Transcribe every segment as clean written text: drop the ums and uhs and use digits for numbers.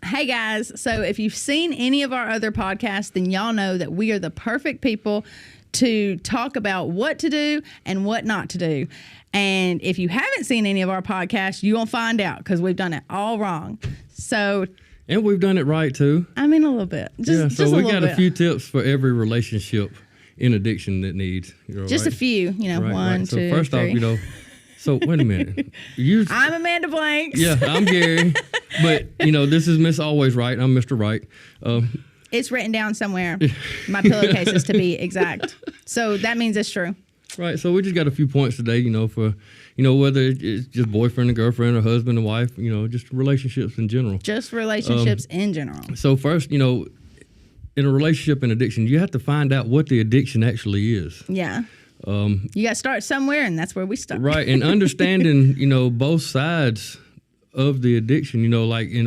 Hey guys, so if you've seen any of our other podcasts, then y'all know that we are the perfect people to talk about what to do and what not to do. And if you haven't seen any of our podcasts, you won't find out because we've done it all wrong. So, and we've done it right too. I mean, a little bit. So we got a few tips for every relationship in addiction that needs. Just a few, one, So two, first three. off, so wait a minute. I'm Amanda Blanks. Yeah, I'm Gary. But, this is Miss Always Right. I'm Mr. Right. It's written down somewhere. My pillowcases to be exact. So that means it's true. Right. So we just got a few points today, for, whether it's just boyfriend and girlfriend or husband and wife, just relationships in general. Just relationships in general. So first, in a relationship and addiction, you have to find out what the addiction actually is. Yeah. You got to start somewhere, and that's where we start. Right. And understanding, both sides of the addiction,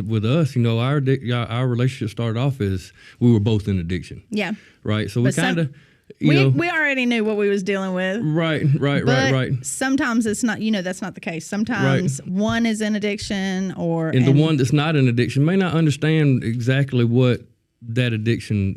with us, our relationship started off as we were both in addiction. Yeah. Right. So we kind of, we already knew what we was dealing with. Right. Sometimes it's not, that's not the case. Sometimes one is in addiction and the one that's not in addiction may not understand exactly what that addiction,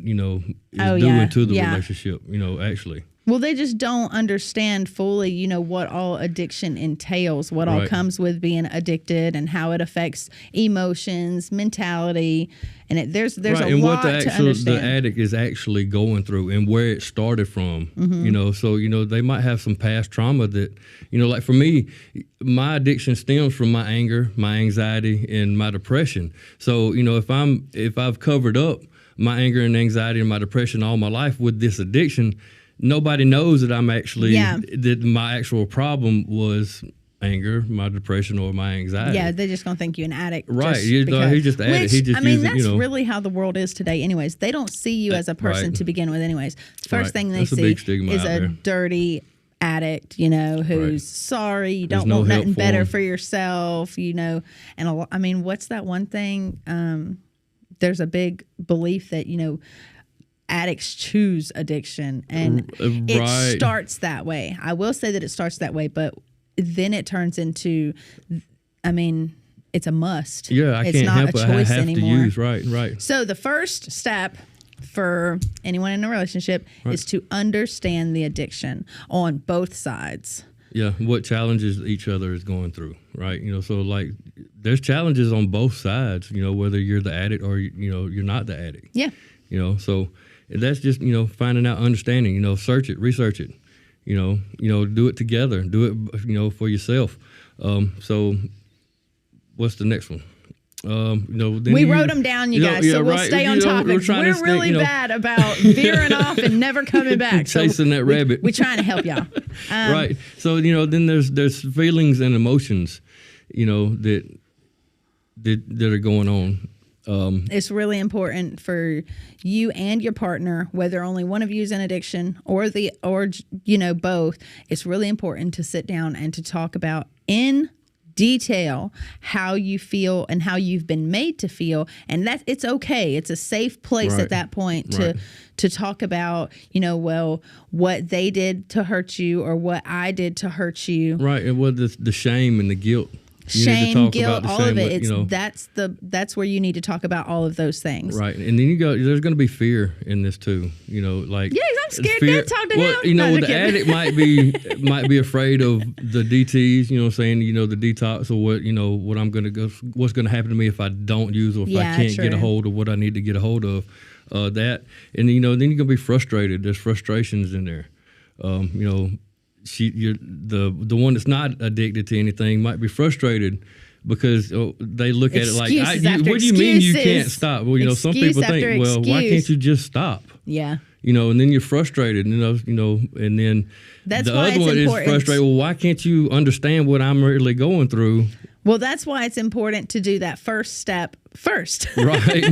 is doing to the relationship, actually. Well, they just don't understand fully, what all addiction entails, what all comes with being addicted and how it affects emotions, mentality. And there's a lot to understand. And what the addict is actually going through and where it started from, So, they might have some past trauma that, like for me, my addiction stems from my anger, my anxiety, and my depression. So, if I've covered up my anger and anxiety and my depression all my life with this addiction, nobody knows that I'm actually, that my actual problem was anger, my depression, or my anxiety. Yeah, they're just going to think you're an addict. Right. He's just an addict. He just that's really how the world is today anyways. They don't see you as a person to begin with anyways. The first thing they see is a dirty addict, who's sorry, you don't want nothing better for yourself, and what's that one thing? There's a big belief that, addicts choose addiction, and it starts that way. I will say that it starts that way, but then it turns into, it's a must. Yeah, it's not help a it. choice I have anymore. To use. Right. So the first step for anyone in a relationship is to understand the addiction on both sides. Yeah, what challenges each other is going through, right? So there's challenges on both sides, whether you're the addict or, you're not the addict. Yeah. So that's just, finding out, understanding, search it, research it, do it together, do it, for yourself. So what's the next one? We wrote them down, you guys, so we'll stay on topic. We're really bad about veering off and never coming back. Chasing that rabbit. We're trying to help y'all. Right. So, then there's feelings and emotions, that are going on. It's really important for you and your partner, whether only one of you is in addiction or both. It's really important to sit down and to talk about in detail how you feel and how you've been made to feel, and that it's okay. It's a safe place at that point to talk about, what they did to hurt you or what I did to hurt you. Right, and what the shame and the guilt. Shame, guilt, all of it. That's where you need to talk about all of those things. Right, and then there's going to be fear in this too. I'm scared to talk to him. The addict might be afraid of the DTs. Saying the detox or what's going to happen to me if I don't use or if I can't get a hold of what I need to get a hold of. That and then you're going to be frustrated. There's frustrations in there. The one that's not addicted to anything might be frustrated because they look at it like, what do you mean you can't stop? Well, some people think, well, why can't you just stop? Yeah. And then you're frustrated, and then that's the other one is frustrated. Well, why can't you understand what I'm really going through? Well, that's why it's important to do that first step first. Right.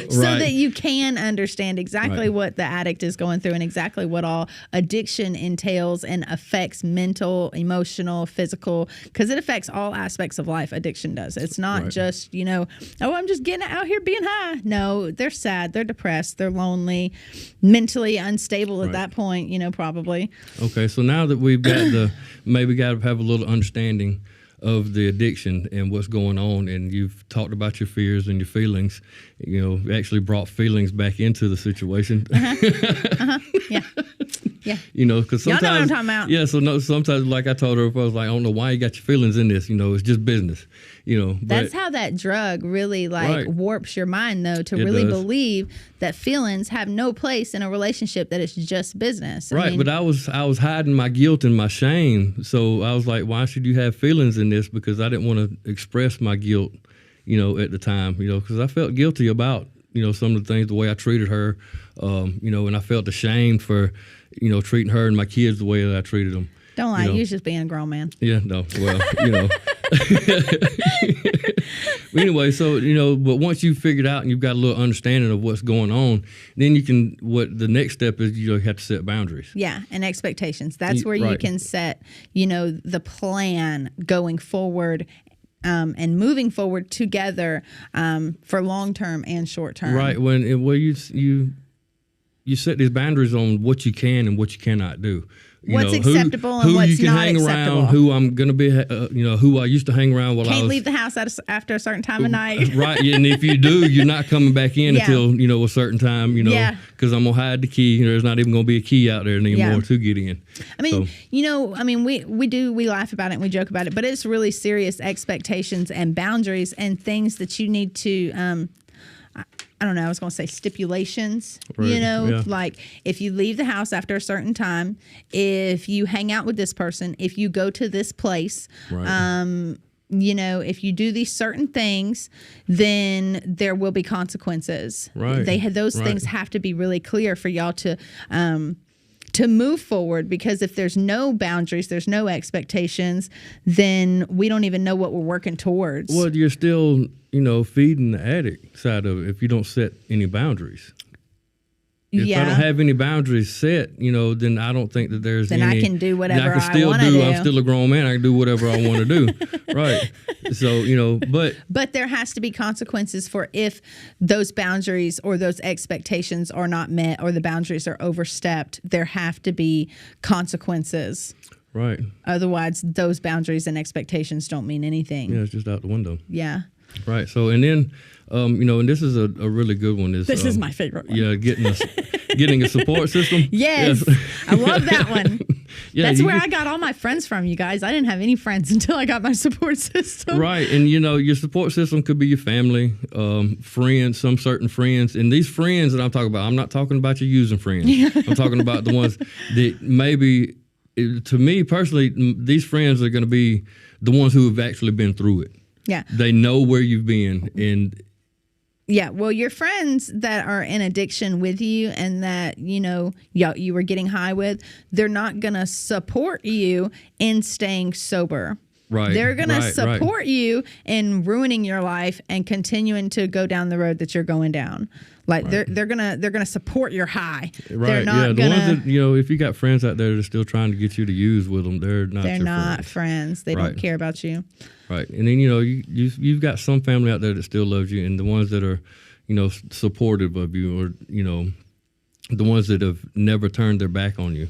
So that you can understand exactly what the addict is going through and exactly what all addiction entails and affects mental, emotional, physical, because it affects all aspects of life. Addiction does. It's not just, I'm just getting out here being high. No, they're sad. They're depressed. They're lonely, mentally unstable at that point, probably. Okay. So now that we've got maybe got to have a little understanding of the addiction and what's going on, and you've talked about your fears and your feelings, actually brought feelings back into the situation. Yeah. Yeah. Because sometimes, y'all know what I'm talking about. Yeah. So sometimes, like I told her, I was like, I don't know why you got your feelings in this. It's just business. That's how that drug really warps your mind, though, to really believe that feelings have no place in a relationship, that it's just business. Right. But I was hiding my guilt and my shame. So I was like, why should you have feelings in this? Because I didn't want to express my guilt, at the time, because I felt guilty about, some of the things, the way I treated her, and I felt ashamed for, treating her and my kids the way that I treated them. Don't lie, you're just being a grown man. Yeah, no, well, Anyway, so, but once you've figured out and you've got a little understanding of what's going on, then what the next step is, you have to set boundaries. Yeah, and expectations. That's where you can set, the plan going forward, and moving forward together, for long term and short term. Right. When you set these boundaries on what you can and what you cannot do. What's acceptable and what's not acceptable. Who you can hang around, who I'm going to be, who I used to hang around while I was. Can't leave the house after a certain time of night. Right, and if you do, you're not coming back in until, a certain time, because I'm going to hide the key. There's not even going to be a key out there anymore to get in. I mean, we laugh about it and we joke about it, but it's really serious expectations and boundaries and things that you need to, I don't know, I was going to say stipulations, right. Like if you leave the house after a certain time, if you hang out with this person, if you go to this place, right. If you do these certain things, then there will be consequences. Right. Those things have to be really clear for y'all to move forward, because if there's no boundaries, there's no expectations, then we don't even know what we're working towards. Well, you're still, feeding the addict side of it if you don't set any boundaries. If I don't have any boundaries set, then I don't think that there's then any... I can do whatever I want to do. I'm still a grown man. I can do whatever I want to do. Right. So, But there has to be consequences for if those boundaries or those expectations are not met or the boundaries are overstepped. There have to be consequences. Right. Otherwise, those boundaries and expectations don't mean anything. Yeah, it's just out the window. Yeah. Right. So, and then, and this is a really good one. This is my favorite one. Yeah, getting a support system. Yes. I love that one. Yeah, that's where I got all my friends from, you guys. I didn't have any friends until I got my support system. Right. And, your support system could be your family, friends, some certain friends. And these friends that I'm talking about, I'm not talking about your using friends. I'm talking about the ones that maybe, to me personally, these friends are going to be the ones who have actually been through it. Yeah. They know where you've been. And yeah, well, your friends that are in addiction with you and that, you were getting high with, they're not going to support you in staying sober. Right. They're going to support you in ruining your life and continuing to go down the road that you're going down. Like they're gonna support your high. Right. They're not the ones that, if you got friends out there that are still trying to get you to use with them, they're not friends. They don't care about you. Right. And then you've got some family out there that still loves you, and the ones that are, supportive of you, or the ones that have never turned their back on you.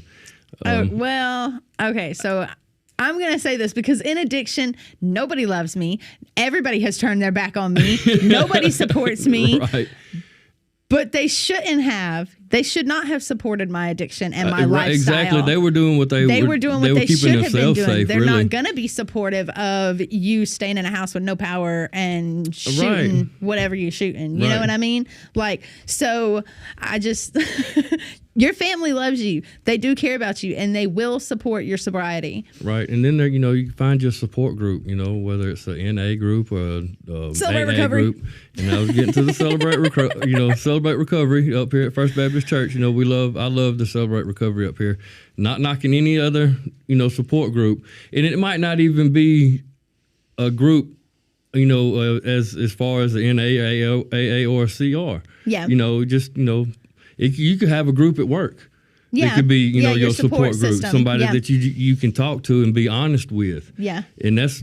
Okay, so I'm going to say this because in addiction, nobody loves me. Everybody has turned their back on me. Nobody supports me. Right. But they shouldn't have. They should not have supported my addiction and my lifestyle. Exactly. They were doing what they were doing what they should have been doing. Safe, They're really. not going to be supportive of you staying in a house with no power and shooting whatever you're shooting. You know what I mean? Like, so I just... Your family loves you. They do care about you, and they will support your sobriety. Right. And then, you can find your support group, whether it's a NA group or a Celebrate AA Recovery group. And I was getting to the Celebrate Recovery up here at First Baptist Church. I love the Celebrate Recovery up here. Not knocking any other, support group. And it might not even be a group, as far as the NA, AA, or CR. Yeah. You could have a group at work. Yeah. It could be, your support group, system. somebody that you can talk to and be honest with. Yeah. And that's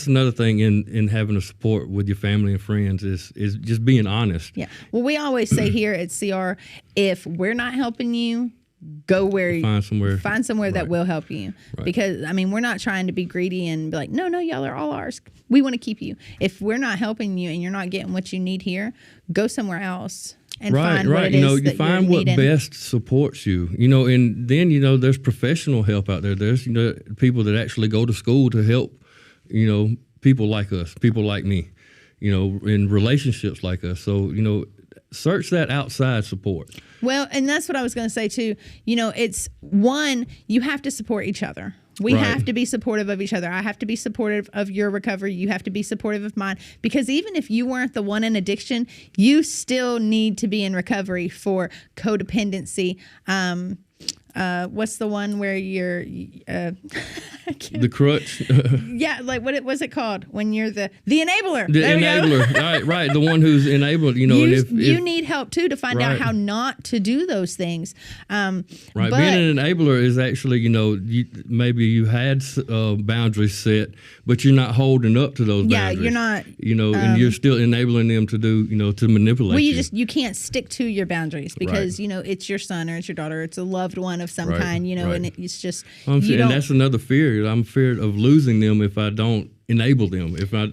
another thing in having a support with your family and friends is just being honest. Yeah. Well, we always say here at CR, if we're not helping you, go where find somewhere that will help you. Because I mean, we're not trying to be greedy and be like, no, y'all are all ours. We want to keep you. If we're not helping you and you're not getting what you need here, go somewhere else. And find what it is you find what best supports you, and then, there's professional help out there. There's, people that actually go to school to help, people like us, people like me, in relationships like us. So, search that outside support. Well, and that's what I was going to say too. It's one, you have to support each other. We have to be supportive of each other. I have to be supportive of your recovery. You have to be supportive of mine. Because even if you weren't the one in addiction, you still need to be in recovery for codependency. What's the one where you're the crutch? Yeah, like what was it called when you're the enabler? The enabler, right? The one who's enabled. You need help too to find out how not to do those things. Right, being an enabler is actually, maybe you had boundaries set, but you're not holding up to those boundaries. Yeah, you're not. And you're still enabling them to do, to manipulate. Well, you can't stick to your boundaries because it's your son or it's your daughter, it's a loved one of some kind, and it's just. And that's another fear. I'm afraid of losing them if I don't enable them. If I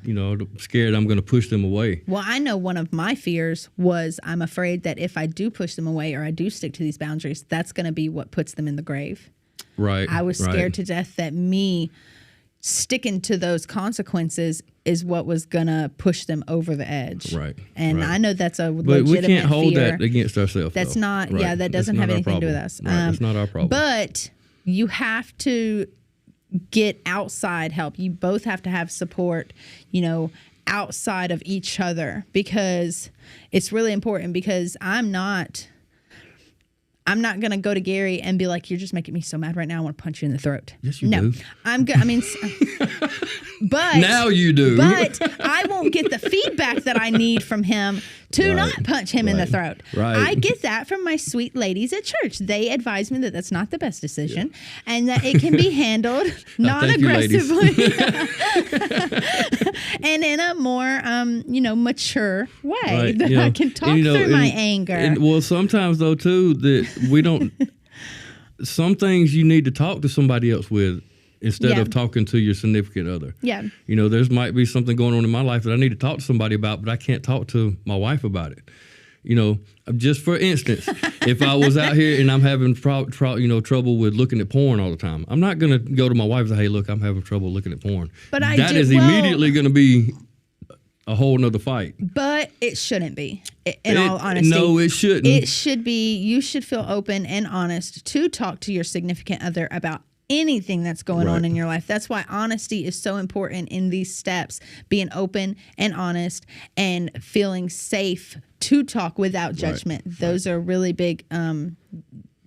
I'm scared I'm going to push them away. Well, I know one of my fears was I'm afraid that if I do push them away or I do stick to these boundaries, that's going to be what puts them in the grave. Right. I was scared to death that me sticking to those consequences is what was gonna push them over the edge. Right. And I know that's a legitimate fear. But we can't hold that against ourselves. That's not. Right. Yeah, that doesn't have anything to do with us. It's not our problem. But you have to get outside help. You both have to have support, outside of each other, because it's really important. Because I'm not going to go to Gary and be like, you're just making me so mad right now. I want to punch you in the throat. Yes, you do. I'm good. I mean, but now you do. But I won't get the feedback that I need from him to not punch him in the throat. Right. I get that from my sweet ladies at church. They advise me that that's not the best decision and that it can be handled non-aggressively and in a more, mature way that I can talk through my anger. Well, sometimes though too that we don't. Some things you need to talk to somebody else with instead of talking to your significant other. Yeah. There's might be something going on in my life that I need to talk to somebody about, but I can't talk to my wife about it. Just for instance, if I was out here and I'm having trouble with looking at porn all the time, I'm not going to go to my wife and say, hey, look, I'm having trouble looking at porn. But that is immediately going to be a whole nother fight. But it shouldn't be, in all honesty. No, it shouldn't. It should be, you should feel open and honest to talk to your significant other about anything that's going on in your life. That's why honesty is so important in these steps, being open and honest and feeling safe to talk without judgment. Those are really big.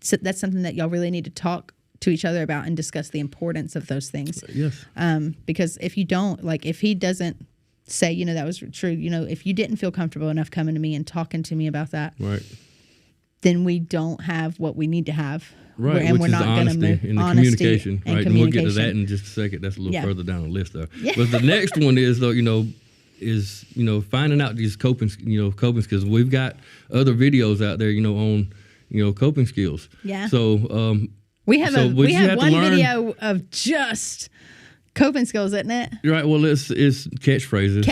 So that's something that y'all really need to talk to each other about and discuss the importance of those things. Yes. Because if you don't, if he doesn't say, that was true, if you didn't feel comfortable enough coming to me and talking to me about that, then we don't have what we need to have. Right, and which we're is not the honesty and the communication. And right, and we'll get to that in just a second. That's a little further down the list, though. Yeah. But the next one is, though, finding out these coping skills. We've got other videos out there, on, coping skills. Yeah. So we have one video of just coping skills, isn't it? Right. Well, it's catchphrases.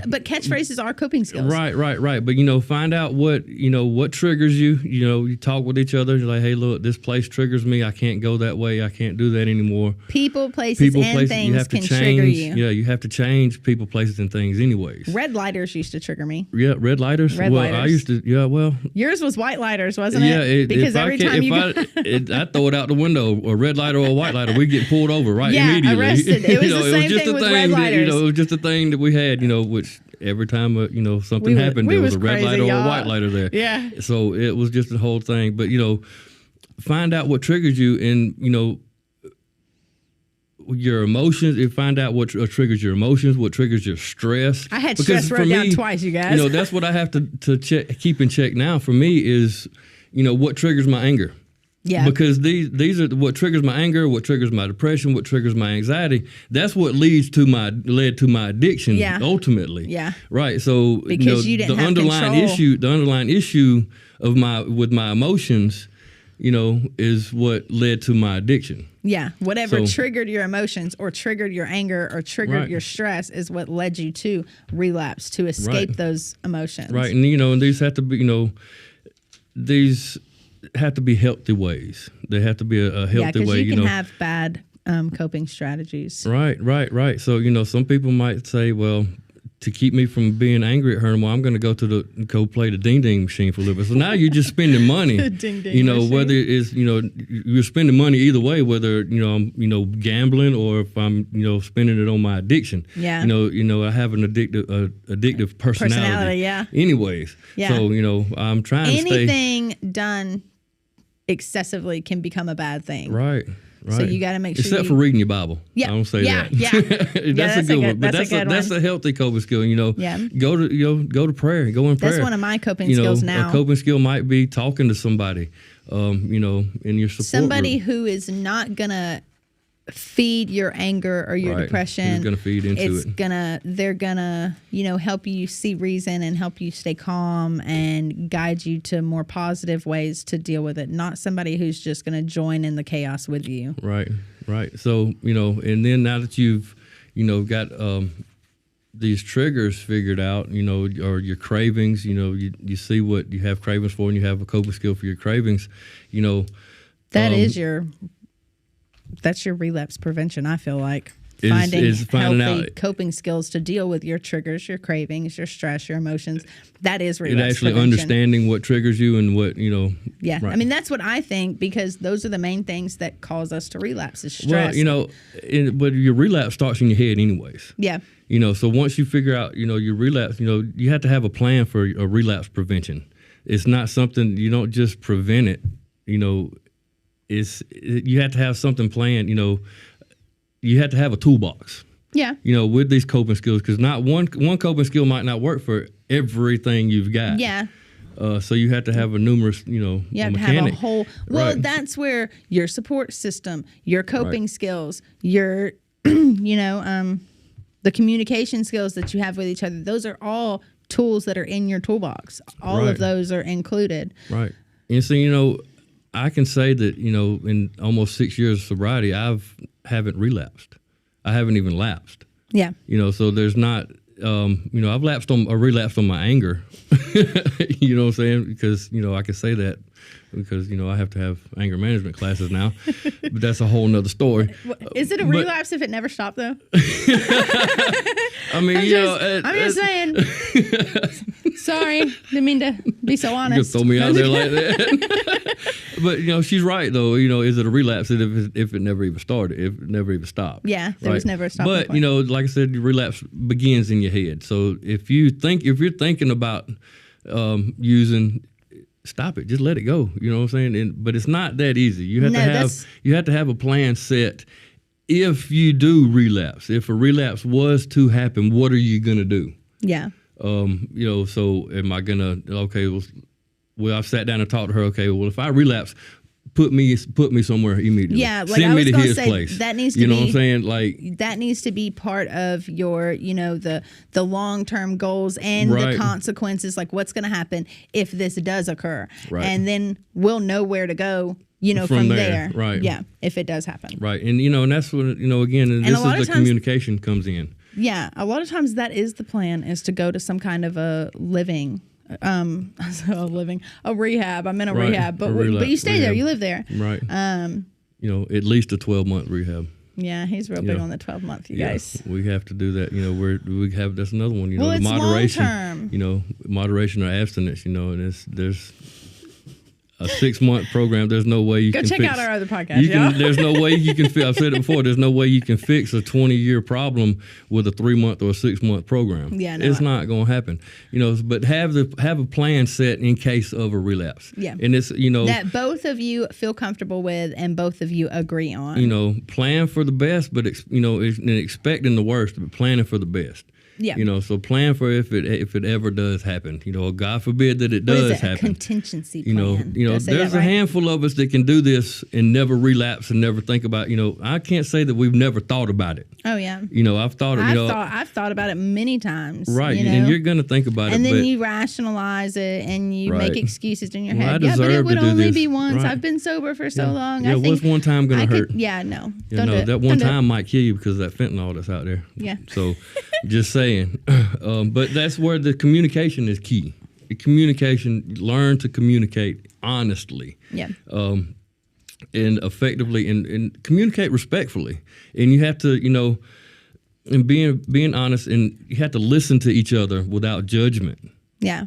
But catchphrases are coping skills. Right. But find out what triggers you. You talk with each other. You're like, hey, look, this place triggers me. I can't go that way. I can't do that anymore. People, places, things you have to can change, trigger you. Yeah, you have to change people, places, and things, anyways. Red lighters used to trigger me. Yeah, red lighters. I used to. Yeah, well, yours was white lighters, wasn't it? Yeah, because every time I throw it out the window, a red lighter or a white lighter, we get pulled over immediately. It was the same thing with red lighters. It was just a thing that we had, which every time something happened, there was a red lighter or a white lighter there. Yeah. So it was just a whole thing. But find out what triggers you, and your emotions. You find out what triggers your emotions, what triggers your stress. I had stress wrote down twice, you guys. That's what I have to keep in check now. For me is, what triggers my anger. Yeah. Because these are what triggers my anger, what triggers my depression, what triggers my anxiety. That's what led to my addiction ultimately. Yeah. Right. So because you didn't have control. The underlying issue with my emotions you know, is what led to my addiction. Yeah. Whatever triggered your emotions or triggered your anger or triggered your stress is what led you to relapse, to escape those emotions. Right. And, you know, and these have to be, you know, these have to be healthy ways. They have to be a healthy way. You can have bad coping strategies. Right. So, you know, some people might say, well, to keep me from being angry at her, well, I'm going to go play the ding ding machine for a little bit. So now you're just spending money. Ding ding you know, machine. Whether it's, you know, you're spending money either way, whether, you know, I'm, you know, gambling or if I'm, you know, spending it on my addiction. Yeah. You know, I have an addictive personality. Yeah. Anyways. Yeah. So, you know, I'm trying to stay. Anything done excessively can become a bad thing. Right. So you got to make sure. Except for reading your Bible. Yeah. I don't say that. Yeah. That's a good one. But that's a healthy coping skill. You know, go to prayer. Go in prayer. That's one of my coping skills now. A coping skill might be talking to somebody. You know, in your support somebody group. who is not gonna feed your anger or your depression. Who's gonna feed into it. They're gonna, you know, help you see reason and help you stay calm and guide you to more positive ways to deal with it. Not somebody who's just gonna join in the chaos with you. Right. So, you know, and then now that you've, you know, got these triggers figured out, you know, or your cravings, you know, you see what you have cravings for and you have a coping skill for your cravings, you know. That's your relapse prevention, I feel like. Finding healthy coping skills to deal with your triggers, your cravings, your stress, your emotions. That is relapse prevention. Actually understanding what triggers you and what, you know. Yeah. Right. I mean, that's what I think, because those are the main things that cause us to relapse is stress. Well, you know, but your relapse starts in your head anyways. Yeah. You know, so once you figure out, you know, your relapse, you know, you have to have a plan for a relapse prevention. It's not something, you don't just prevent it, you know. You have to have something planned, you know. You have to have a toolbox. Yeah. You know, with these coping skills, because not one coping skill might not work for everything you've got. Yeah. So you have to have a numerous, you know, you have mechanic. To have a whole. Well, that's where your support system, your coping skills, your, you know, the communication skills that you have with each other. Those are all tools that are in your toolbox. All of those are included. Right. And so, you know, I can say that, you know, in almost 6 years of sobriety, haven't relapsed. I haven't even lapsed. Yeah. You know, so there's not, you know, I've relapsed on my anger. You know what I'm saying? Because, you know, I can say that because, you know, I have to have anger management classes now. But that's a whole nother story. Is it a relapse if it never stopped, though? I mean, I'm just saying. Sorry, didn't mean to be so honest. You throw me out there like that. But, you know, she's right, though. You know, is it a relapse if it never even started, if it never even stopped? Yeah, there was never a stopping point. But, you know, like I said, the relapse begins in your head. So if you're thinking about using, stop it. Just let it go. You know what I'm saying? But it's not that easy. You have to have a plan set. If you do relapse, if a relapse was to happen, what are you going to do? Yeah. You know, so am I going to, well, I've sat down and talked to her, okay, well, if I relapse, put me somewhere immediately. Yeah, like send I me was to his say, place. That needs to you know what I'm saying? Like, that needs to be part of your, you know, the long-term goals and the consequences, like what's going to happen if this does occur. Right. And then we'll know where to go, you know, from there. Right. Yeah, if it does happen. Right. And, you know, and that's what, you know, again, and this is the communication comes in. Yeah. A lot of times that is the plan, is to go to some kind of a living, a rehab. I'm in a rehab, but you stay there, you live there. Right. You know, at least a 12-month rehab. Yeah, he's real big on the 12-month, you guys. We have to do that. You know, that's another one. You know, it's moderation. Long-term. You know, moderation or abstinence. You know, and there's a 6-month program. There's no way you can check out our other podcast. There's no way you can fix. I've said it before. There's no way you can fix a 20-year problem with a 3-month or a 6-month program. Yeah, it's not going to happen. You know, but have a plan set in case of a relapse. Yeah, and it's, you know, that both of you feel comfortable with and both of you agree on. You know, plan for the best, but you know, expecting the worst, but planning for the best. Yeah. You know, so plan for if it ever does happen. You know, God forbid that it does happen. A contingency plan. You know, there's a handful of us that can do this and never relapse and never think about. You know, I can't say that we've never thought about it. Oh yeah. You know, I've thought about it many times. Right, you know? and you're going to think about it. And then you rationalize it and you make excuses in your head. Yeah, but it would only be once. Right. I've been sober for so long. Yeah, what's one time going to hurt? No. Don't do it. That one time might kill you because of that fentanyl that's out there. Yeah. So, just saying. But that's where the communication is key. The communication, learn to communicate honestly. Yeah. And effectively and communicate respectfully. And you have to, you know, and being honest, and you have to listen to each other without judgment. Yeah.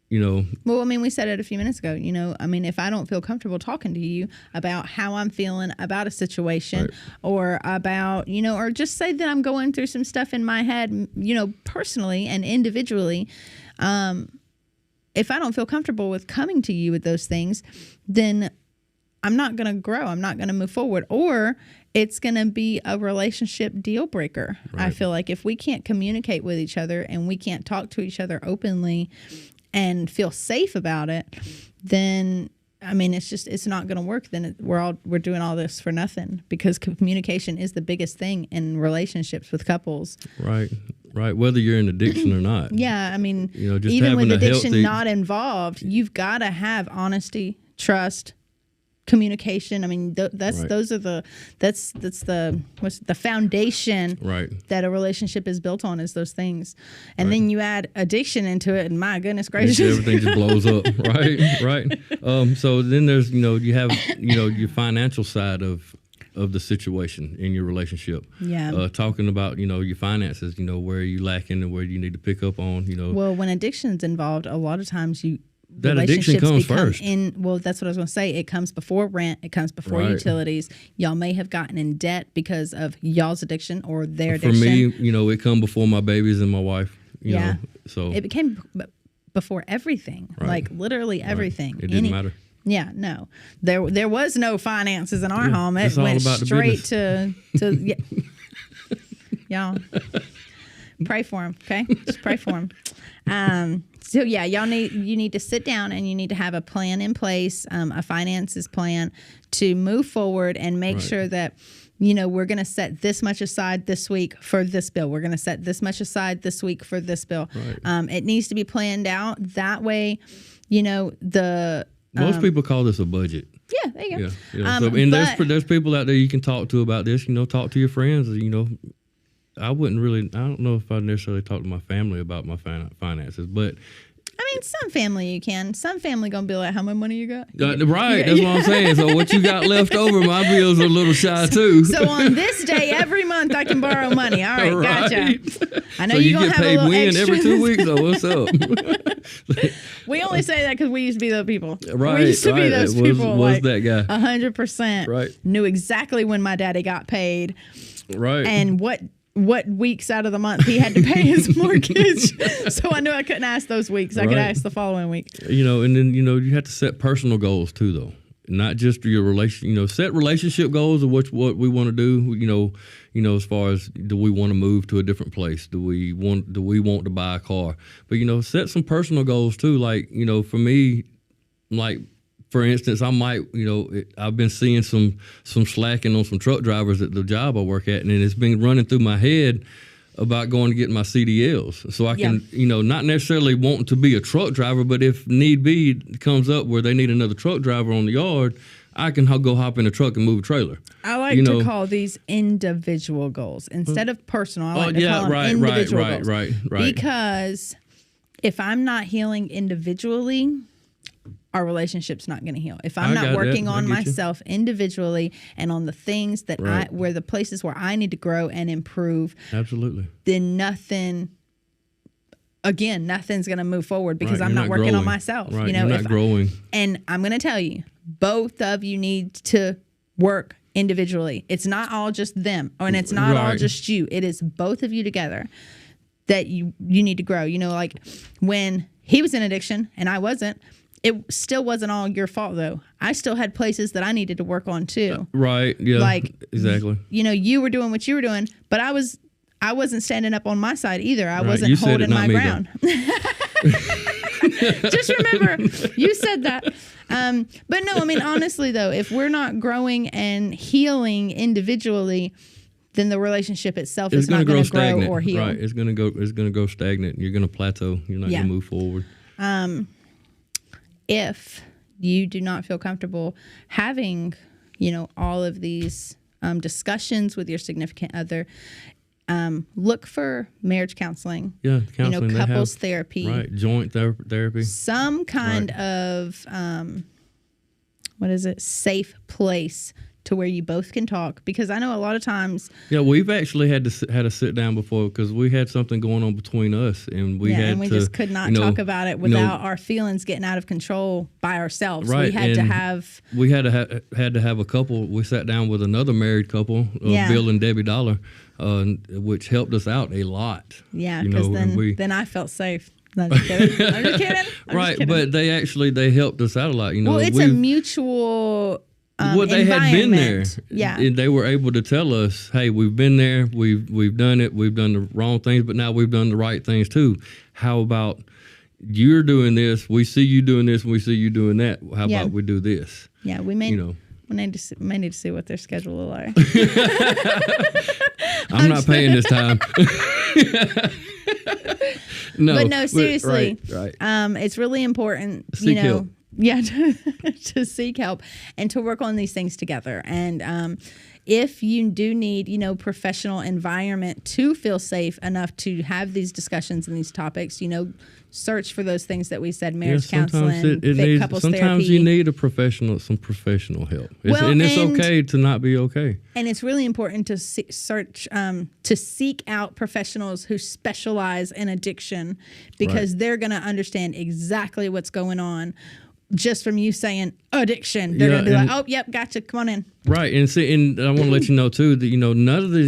You know. Well, I mean, we said it a few minutes ago. You know, I mean, if I don't feel comfortable talking to you about how I'm feeling about a situation, or about, you know, or just say that I'm going through some stuff in my head, you know, personally and individually, if I don't feel comfortable with coming to you with those things, then I'm not going to grow. I'm not going to move forward. Or it's going to be a relationship deal breaker. Right. I feel like if we can't communicate with each other and we can't talk to each other openly and feel safe about it, then I mean, it's not going to work. Then we're doing all this for nothing, because communication is the biggest thing in relationships with couples. Right. Whether you're in addiction or not. Yeah. I mean, you know, just even with addiction not involved, you've got to have honesty, trust, communication. I mean, that's the foundation that a relationship is built on, is those things. And then you add addiction into it, and my goodness gracious, everything just blows up. Right. So then there's, you know, you have, you know, your financial side of the situation in your relationship. Yeah. Talking about, you know, your finances, you know, where you lacking and where you need to pick up on, you know. Well, when addiction's involved, a lot of times that addiction comes first. Well, that's what I was going to say. It comes before rent. It comes before utilities. Y'all may have gotten in debt because of y'all's addiction or their addiction. For me, you know, it come before my babies and my wife. You know, so it became before everything, like literally everything. It didn't matter. Yeah, no. There was no finances in our home. It went straight to y'all. Pray for him, okay? Just pray for him. So yeah, you need to sit down and you need to have a plan in place, a finances plan to move forward and make sure that, you know, we're going to set this much aside this week for this bill. We're going to set this much aside this week for this bill. Right. It needs to be planned out. That way, you know, most people call this a budget. Yeah, there you go. Yeah. So, and there's people out there you can talk to about this. You know, talk to your friends. You know, I don't know if I'd necessarily talk to my family about my finances, but I mean, some family you can. Some family gonna be like, how much money you got? That's what I'm saying. So what you got left over, my bills are a little shy too. So on this day every month I can borrow money. All right, gotcha. I know so you're gonna have a little extra. Every 2 weeks. So what's up? We only say that because we used to be those people. Right. We used to be those people. Was that guy 100%? Right. Knew exactly when my daddy got paid. Right. And what weeks out of the month he had to pay his mortgage. So I knew I couldn't ask those weeks. I could ask the following week. You know, and then, you know, you have to set personal goals too, though. Not just your relation, you know, set relationship goals of what we want to do, you know, as far as, do we want to move to a different place? Do we want to buy a car? But, you know, set some personal goals too. Like, you know, for me, like, for instance, I might, you know, I've been seeing some slacking on some truck drivers at the job I work at, and it's been running through my head about going to get my CDLs. So I can, you know, not necessarily wanting to be a truck driver, but if need be comes up where they need another truck driver on the yard, I can go hop in a truck and move a trailer. I like to call these individual goals instead of personal. I like to call them individual goals. Right. Because if I'm not healing individually, our relationship's not going to heal. If I'm not working on myself individually and on the things that where the places where I need to grow and improve, absolutely, then nothing's going to move forward because I'm not working on myself. Right. You know, you're not growing. And I'm going to tell you, both of you need to work individually. It's not all just them, and it's not all just you. It is both of you together that you need to grow. You know, like when he was in addiction and I wasn't, it still wasn't all your fault, though. I still had places that I needed to work on, too. Right, yeah. Like, exactly. You know, you were doing what you were doing, but I was I wasn't standing up on my side either. I wasn't holding my ground. Just remember, you said that. But no, I mean, honestly, though, if we're not growing and healing individually, then the relationship itself is not going to grow or heal. Right. It's going to go stagnant. You're going to plateau. You're not going to move forward. If you do not feel comfortable having, all of these discussions with your significant other, look for marriage counseling. Yeah, counseling. Couples therapy. Right, joint therapy. Some kind of, safe place to where you both can talk. Because I know a lot of times... Yeah, we've actually had a sit down before because we had something going on between us. And we just could not talk about it without our feelings getting out of control by ourselves. Right, we had to have a couple. We sat down with another married couple, Bill and Debbie Dollar, which helped us out a lot. Yeah, because then I felt safe. No, I'm just kidding. I'm just kidding. But they helped us out a lot. Well, it's a mutual... they had been there. Yeah. And they were able to tell us, hey, we've been there, we've done it, we've done the wrong things, but now we've done the right things too. How about you're doing this, we see you doing this, we see you doing that. How about we do this? Yeah, we may need to see what their schedule will like. I'm not paying this time. No, seriously. Right. It's really important, Seek help. Yeah, to seek help and to work on these things together. And if you do need, professional environment to feel safe enough to have these discussions and these topics, search for those things that we said: marriage counseling, couples therapy. Sometimes you need some professional help. It's okay to not be okay. And it's really important to seek out professionals who specialize in addiction, because they're going to understand exactly what's going on. Just from you saying addiction, they're gonna be like, "Oh, yep, gotcha. Come on in." Right, and I want to let you know too that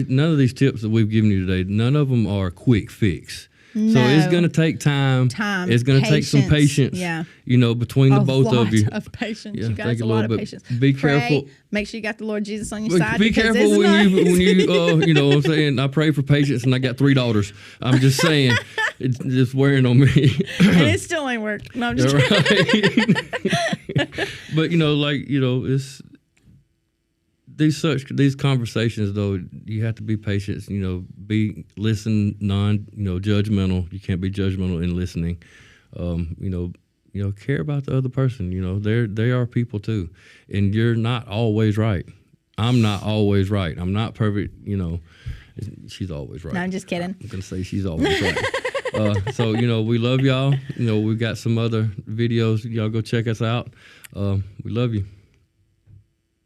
none of these tips that we've given you today, none of them are a quick fix. No. So it's going to take time. It's going to take some patience. Yeah. Between the both of you. Of patience. You guys, a lot of patience. Be careful. Make sure you got the Lord Jesus on your side. Be careful when you what I'm saying. I pray for patience, and I got 3 daughters. I'm just saying, it's just wearing on me. And it still ain't worked. No, I'm just kidding. But it's. These conversations, though, you have to be patient. Listen, judgmental. You can't be judgmental in listening. Care about the other person. They are people too, and you're not always right. I'm not always right. I'm not perfect. She's always right. No, I'm just kidding. I'm gonna say she's always right. So we love y'all. We've got some other videos. Y'all go check us out. We love you.